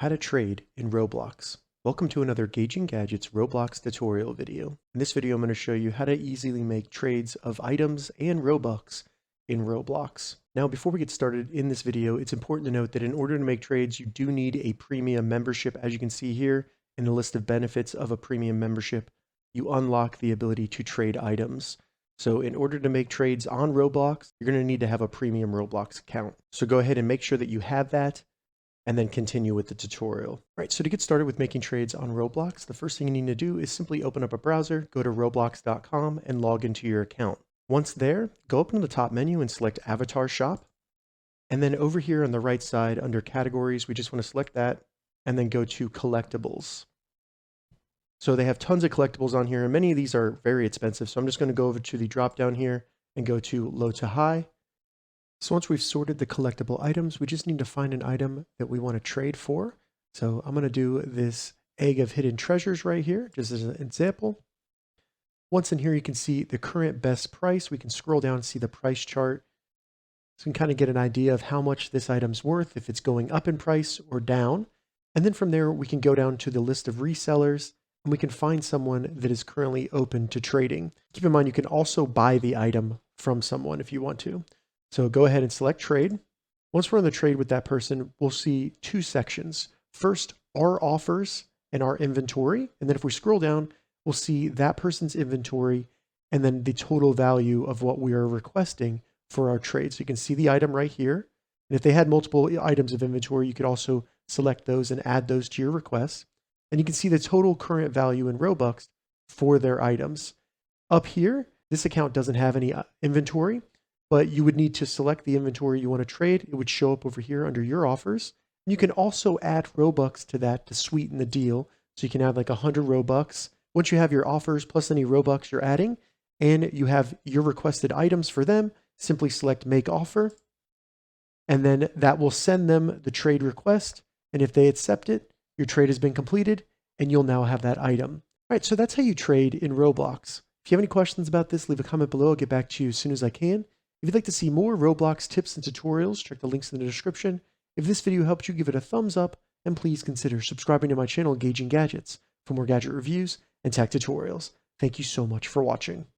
How to trade in Roblox. Welcome to another Gauging Gadgets Roblox tutorial video. In this video, I'm going to show you how to easily make trades of items and Robux in Roblox. Now, before we get started in this video, it's important to note that in order to make trades, you do need a premium membership. As you can see here in the list of benefits of a premium membership, you unlock the ability to trade items. So in order to make trades on Roblox, you're going to need to have a premium Roblox account. So go ahead and make sure that you have that, and then continue with the tutorial. All right, so to get started with making trades on Roblox, the first thing you need to do is simply open up a browser, go to roblox.com and log into your account. Once there, go up to the top menu and select Avatar Shop. And then over here on the right side under Categories, we just want to select that and then go to Collectibles. So they have tons of collectibles on here and many of these are very expensive. So I'm just going to go over to the drop down here and go to Low to High. So once we've sorted the collectible items, we just need to find an item that we want to trade for. So I'm going to do this Egg of Hidden Treasures right here, just as an example. Once in here, you can see the current best price. We can scroll down and see the price chart. So we can kind of get an idea of how much this item's worth, if it's going up in price or down. And then from there, we can go down to the list of resellers and we can find someone that is currently open to trading. Keep in mind, you can also buy the item from someone if you want to. So go ahead and select trade. Once we're on the trade with that person, we'll see two sections. First, our offers and our inventory. And then if we scroll down, we'll see that person's inventory and then the total value of what we are requesting for our trade. So you can see the item right here. And if they had multiple items of inventory, you could also select those and add those to your request. And you can see the total current value in Robux for their items. Up here, this account doesn't have any inventory, but you would need to select the inventory you want to trade. It would show up over here under your offers. And you can also add Robux to that to sweeten the deal. So you can add like 100 Robux. Once you have your offers plus any Robux you're adding, and you have your requested items for them, simply select Make Offer. And then that will send them the trade request. And if they accept it, your trade has been completed and you'll now have that item. All right, so that's how you trade in Roblox. If you have any questions about this, leave a comment below. I'll get back to you as soon as I can. If you'd like to see more Roblox tips and tutorials, check the links in the description. If this video helped you, give it a thumbs up, and please consider subscribing to my channel, Gauging Gadgets, for more gadget reviews and tech tutorials. Thank you so much for watching.